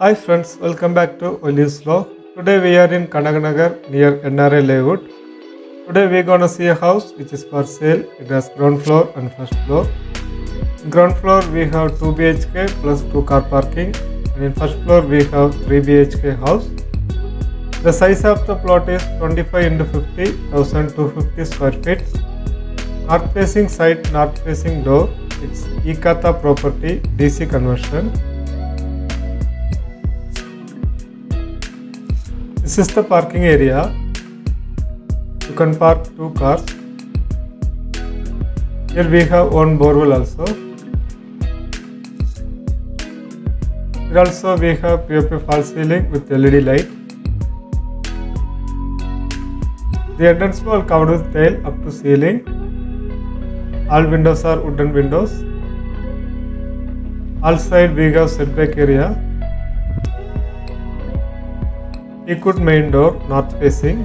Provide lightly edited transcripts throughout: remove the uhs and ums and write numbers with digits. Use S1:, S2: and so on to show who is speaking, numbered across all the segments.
S1: Hi friends, welcome back to Olive's Vlog. Today we are in Kanaganagar near NRA Layout. Today we are gonna see a house which is for sale. It has ground floor and first floor. In ground floor we have 2 BHK plus 2 car parking, and in first floor we have 3 BHK house. The size of the plot is 25 into 50, 1250 square feet. North facing side, north facing door. It's E-Khata property, DC conversion. This is the parking area. You can park 2 cars. Here we have one borewell also. Here also we have POP false ceiling with LED light. The entrance wall covered with tile up to ceiling. All windows are wooden windows. All side we have setback area. Teakwood main door, north facing.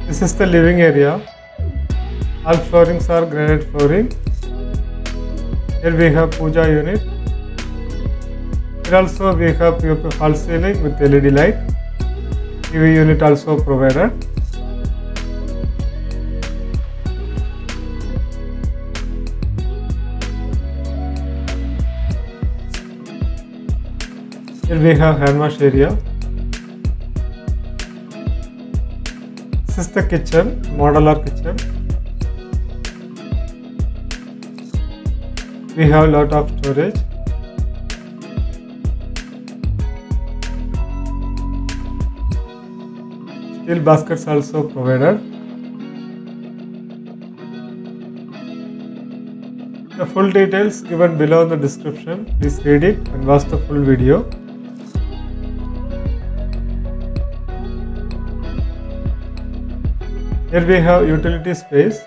S1: This is the living area. All floorings are granite flooring. Here we have puja unit. Here also we have POP false ceiling with LED light. TV unit also provided. Here we have hand wash area. This is the kitchen, modular kitchen. We have a lot of storage. Steel baskets also provided. The full details given below in the description. Please read it and watch the full video. Here we have utility space.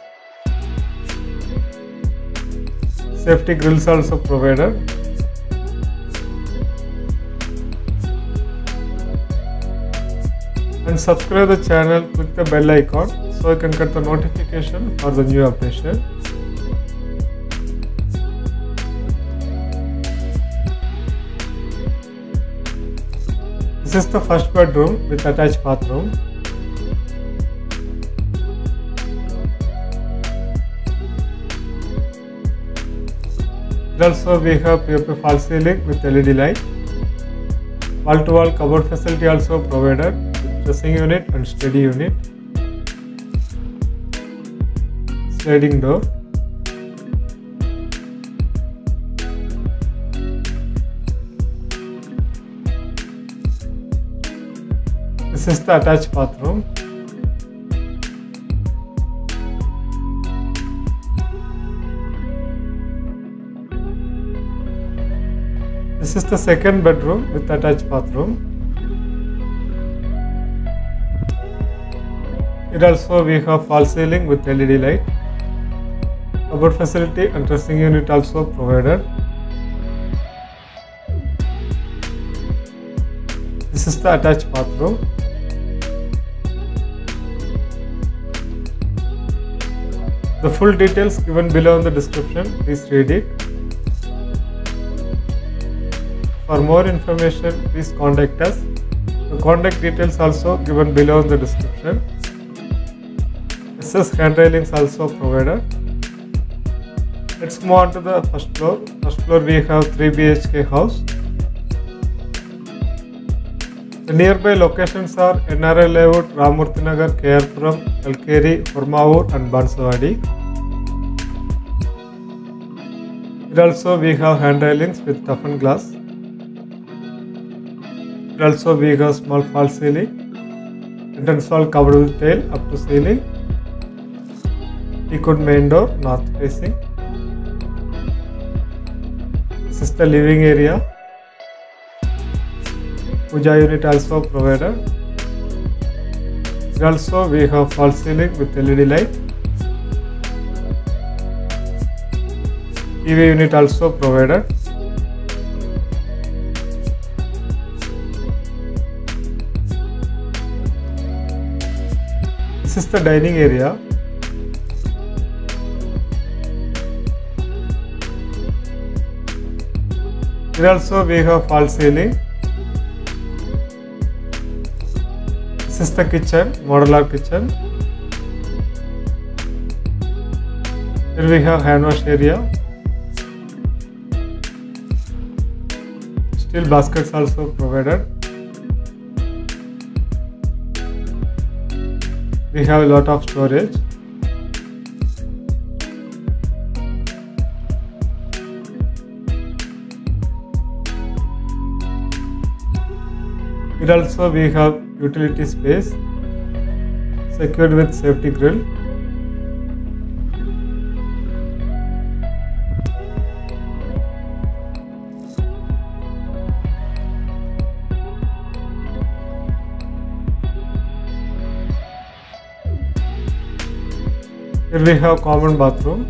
S1: Safety grills also provided. And subscribe the channel, click the bell icon so you can get the notification for the new updation. This is the first bedroom with attached bathroom. Also we have POP false ceiling with LED light. Wall to wall cupboard facility also provided with dressing unit and study unit. Sliding door. This is the attached bathroom. This is the second bedroom with attached bathroom. Here also we have false ceiling with LED light. Cupboard facility and dressing unit also provided. This is the attached bathroom. The full details given below in the description. Please read it. For more information, please contact us. The contact details also given below in the description. SS hand railings also provided. Let's move on to the first floor. First floor we have 3 BHK house. The nearby locations are NRA Layout, Ramurthy Nagar, KR-Puram, Kalkeri, Hormavur and Banswadi. Here also we have hand railings with toughened glass. Here also we have small false ceiling. Entrance wall covered with tile up to ceiling. Teakwood main door, north facing. This is the living area. Puja unit also provided. Here also we have false ceiling with LED light. TV unit also provided. This is the dining area. Here also we have false ceiling. This is the kitchen, modular kitchen. Here we have hand wash area. Steel baskets also provided. We have a lot of storage. Here also we have utility space secured with safety grill. Here we have common bathroom.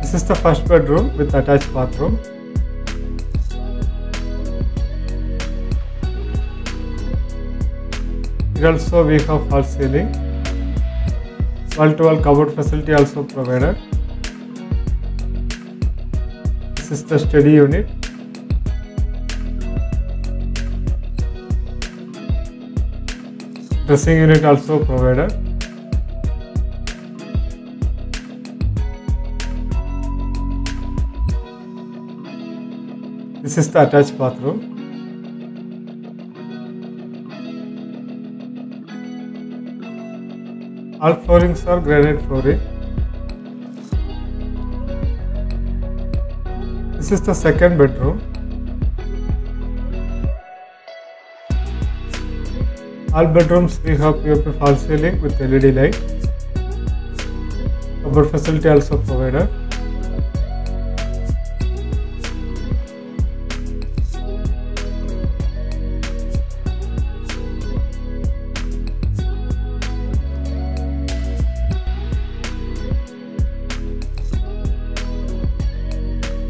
S1: This is the first bedroom with attached bathroom. Here also we have false ceiling. Wall-to-wall cupboard facility also provided. This is the study unit. Dressing unit also provided. This is the attached bathroom. All floorings are granite flooring. This is the second bedroom. All bedrooms we have POP false ceiling with LED light. Cupboard facility also provided.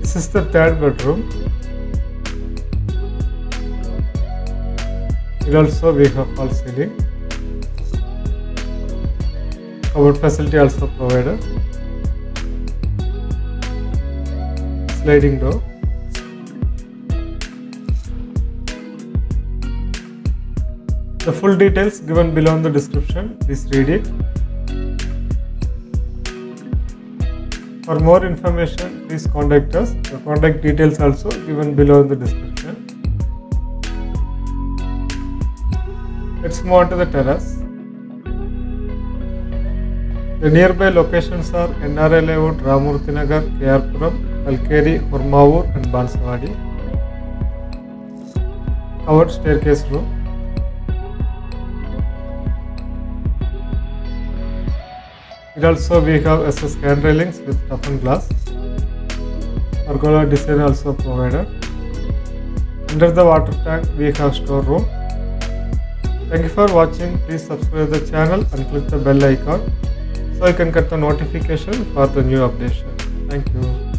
S1: This is the third bedroom. Here also we have false ceiling. Cupboard facility also provided. Sliding door. The full details given below in the description. Please read it. For more information, please contact us. The contact details also given below in the description. Let's move on to the terrace. The nearby locations are NRI Layout, Ramurthy Nagar, KR-Puram, Kalkeri, Hormavur and Banswadi. Covered staircase room. Here also we have SS hand railings with toughened glass. Pergola design also provided. Under the water tank we have store room. Thank you for watching. Please subscribe the channel and click the bell icon so you can get the notification for the new updation. Thank you.